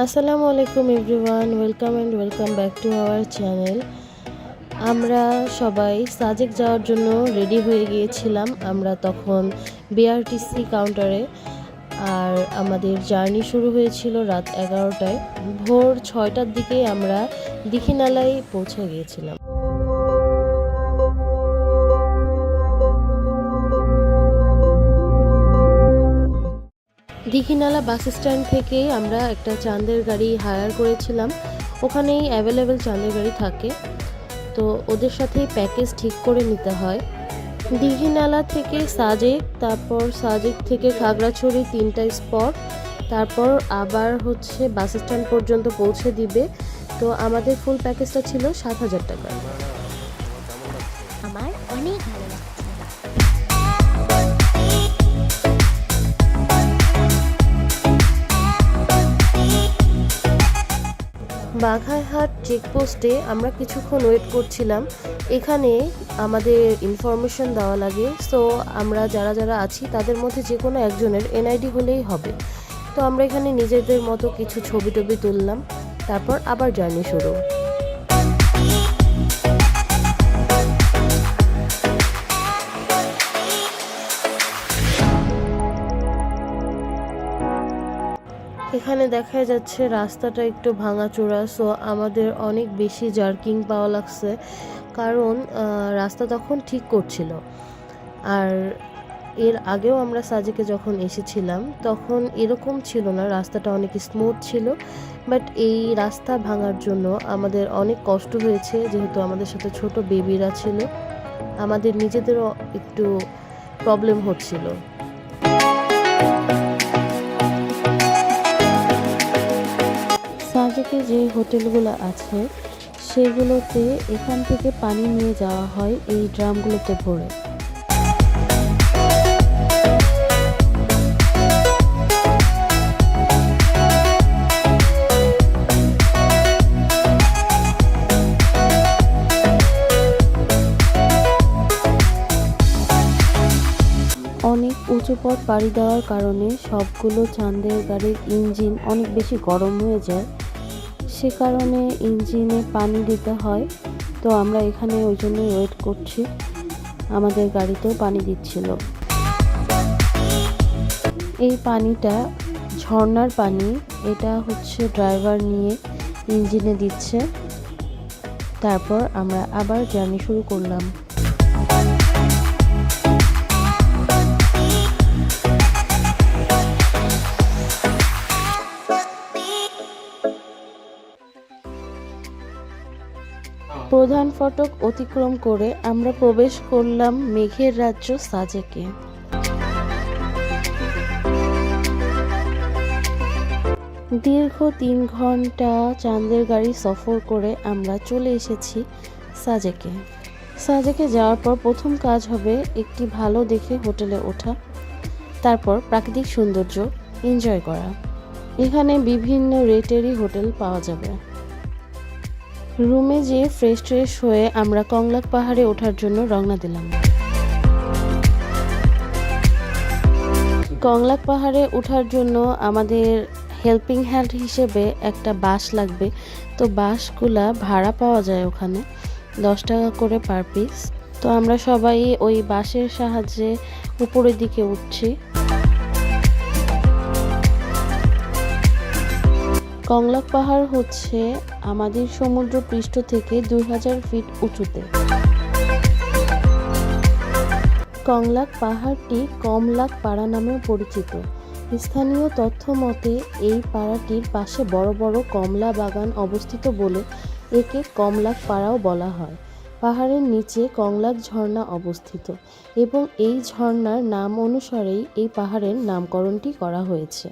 আসসালামু আলাইকুম everyone, welcome back to our channel. আমরা সবাই সাজেক যাওয়ার জন্য রেডি হয়ে গিয়েছিলাম। আমরা তখন বিআরটিসি কাউন্টারে, আর আমাদের জার্নি শুরু হয়েছিল রাত 11টায়। ভোর 6টার দিকে আমরা দীঘিনালায় পৌঁছে গিয়েছিলাম। দীঘিনালা বাস স্ট্যান্ড থেকে আমরা একটা চাঁদের গাড়ি হায়ার করেছিলাম। ওখানেই অ্যাভেলেবেল চাঁদের গাড়ি থাকে, তো ওদের সাথেই প্যাকেজ ঠিক করে নিতে হয়। দীঘিনালা থেকে সাজেক, তারপর সাজেক থেকে খাগড়াছড়ি 3টা স্পট, তারপর আবার বাস স্ট্যান্ড পর্যন্ত পৌঁছে দিবে। তো আমাদের ফুল প্যাকেজটা ছিল 7,000 টাকা। আমার অনেক ভালো লাগছে। বাঘাইহাট চেকপোস্টে আমরা কিছুক্ষণ ওয়েট করছিলাম। এখানে আমাদের ইনফরমেশন দেওয়া লাগে, সো আমরা যারা যারা আছি তাদের মধ্যে যে কোনো একজনের এনআইডি হলেই হবে। তো আমরা এখানে নিজেদের মতো কিছু ছবি টবি তুললাম, তারপর আবার জার্নি শুরু। এখানে দেখা যাচ্ছে রাস্তাটা একটু ভাঙাচোরা, সো আমাদের অনেক বেশি জার্কিং পাওয়া লাগছে, কারণ রাস্তা তখন ঠিক করছিল। আর এর আগেও আমরা সাজেকে যখন এসেছিলাম তখন এরকম ছিল না, রাস্তাটা অনেক স্মুথ ছিল। বাট এই রাস্তা ভাঙার জন্য আমাদের অনেক কষ্ট হয়েছে, যেহেতু আমাদের সাথে ছোট বেবিরা ছিল, আমাদের নিজেদেরও একটু প্রবলেম হচ্ছিল। সাজেকে যে হোটেলগুলো আছে সেগুলোতে এখান থেকে পানি নিয়ে যাওয়া হয় এই ড্রামগুলোতে ভরে। অনেক উঁচু পথ পাড়ি দেওয়ার কারণে সবগুলো চাঁদের গাড়ির ইঞ্জিন অনেক বেশি গরম হয়ে যায়, সে কারণে ইঞ্জিনে পানি দিতে হয়। তো আমরা এখানে ওই জন্যই ওয়েট করছি, আমাদের গাড়িতেও পানি দিচ্ছিল। এই পানিটা ঝর্ণার পানি, এটা ড্রাইভার নিয়ে ইঞ্জিনে দিচ্ছে। তারপর আমরা আবার জার্নি শুরু করলাম। প্রধান ফটক অতিক্রম করে আমরা প্রবেশ করলাম মেঘের রাজ্য সাজেকে। দীর্ঘ 3 ঘন্টা চাঁদের গাড়ি সফর করে আমরা চলে এসেছি সাজেকে। সাজেকে যাওয়ার পর প্রথম কাজ হবে একটি ভালো দেখে হোটেলে ওঠা, তারপর প্রাকৃতিক সৌন্দর্য এনজয় করা। এখানে বিভিন্ন রেটেরই হোটেল পাওয়া যাবে। রুমে যেয়ে ফ্রেশ হয়ে আমরা কংলাক পাহাড়ে ওঠার জন্য রওনা দিলাম। কংলাক পাহাড়ে ওঠার জন্য আমাদের হেল্পিং হ্যান্ড হিসেবে একটা বাস লাগবে। তো বাসগুলা ভাড়া পাওয়া যায় ওখানে, 10 টাকা করে পার পিস। তো আমরা সবাই ওই বাসের সাহায্যে উপরের দিকে উঠছি। কংলাক পাহাড় আমাদের সমুদ্র পৃষ্ঠ থেকে 2000 ফিট উঁচুতে। কংলাক পাহাড়টি কমলাক পাড়া নামেও পরিচিত। স্থানীয় তথ্য মতে এই পাড়াটির পাশে বড় বড় কমলা বাগান অবস্থিত বলে একে কমলাক পাড়াও বলা হয়। পাহাড়ের নিচে কংলাক ঝর্ণা অবস্থিত এবং এই ঝর্ণার নাম অনুসারেই এই পাহাড়ের নামকরণটি করা হয়েছে।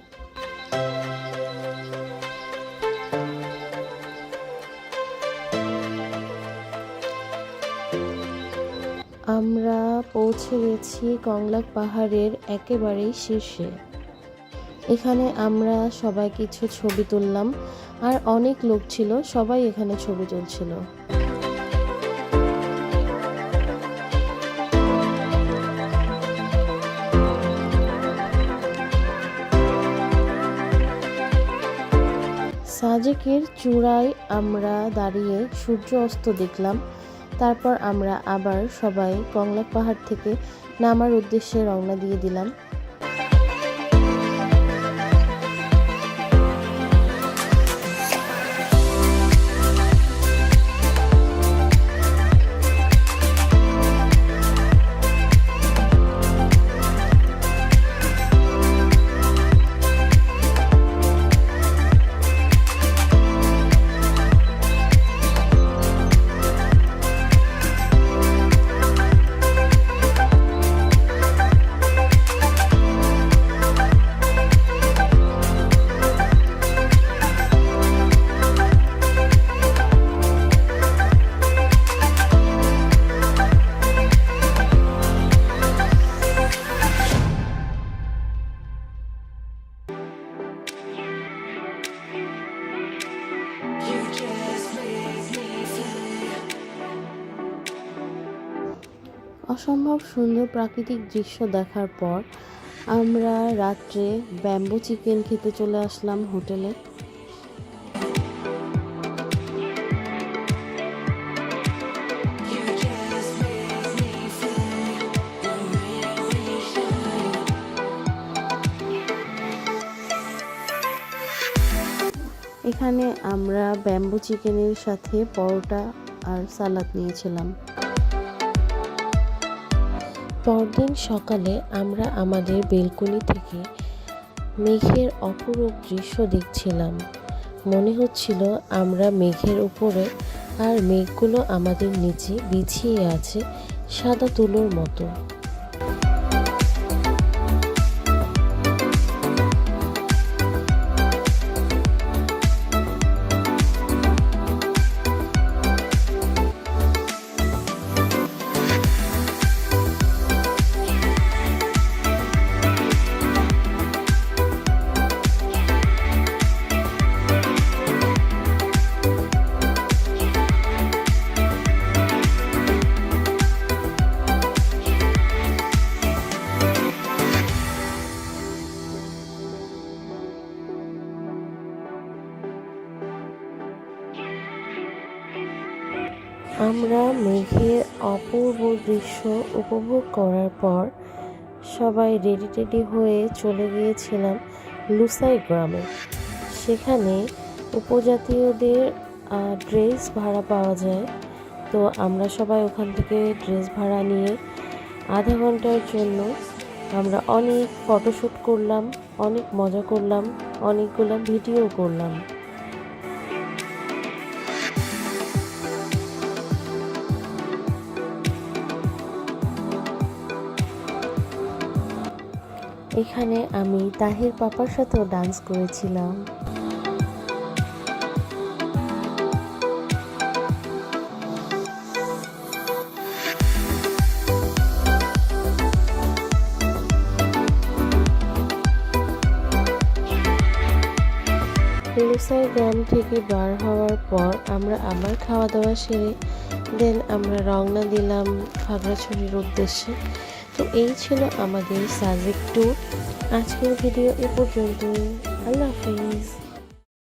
আমরা পৌঁছে গেছি কংলাক পাহাড়ের একেবারেই শীর্ষে। এখানে আমরা সবাই কিছু ছবি তুললাম, আর অনেক লোক ছিল, সবাই এখানে ছবি তুলছিল। লেকের চূড়ায় আমরা দাঁড়িয়ে সূর্য অস্ত দেখলাম। তারপর আমরা আবার সবাই কংলাক পাহাড় থেকে নামার উদ্দেশ্যে রওনা দিয়ে দিলাম। অসম্ভব সুন্দর প্রাকৃতিক দৃশ্য দেখার পর আমরা রাত্রে ব্যাম্বো চিকেন খেতে চলে আসলাম হোটেলে। এখানে আমরা ব্যাম্বো চিকেনের সাথে পরোটা আর সালাদ নিয়েছিলাম। পরদিন সকালে আমরা আমাদের বেলকনি থেকে মেঘের অপরূপ দৃশ্য দেখছিলাম। মনে হচ্ছিল আমরা মেঘের উপরে, আর মেঘগুলো আমাদের নিচে বিছিয়ে আছে সাদা তুলোর মতো। আমরা মেঘের অপূর্ব দৃশ্য উপভোগ করার পর সবাই রেডি হয়ে চলে গিয়েছিলাম লুসাই গ্রামে। সেখানে উপজাতীয়দের ড্রেস ভাড়া পাওয়া যায়। তো আমরা সবাই ওখান থেকে ড্রেস ভাড়া নিয়ে আধা ঘন্টার জন্য আমরা অনেক ফটোশ্যুট করলাম, অনেক মজা করলাম, অনেকগুলো ভিডিও করলাম। এখানে আমি তাহির পাপার সাথেও ডান্স করেছিলাম। লুসাই গ্রাম থেকে বার হওয়ার পর আমরা আবার খাওয়া দাওয়া সেরে দেন আমরা রওনা দিলাম খাগড়াছড়ির উদ্দেশ্যে। তো এই ছিল আমাদের সাজেক ট্যুর। আজকের ভিডিও এ পর্যন্ত। আল্লাহ হাফিজ।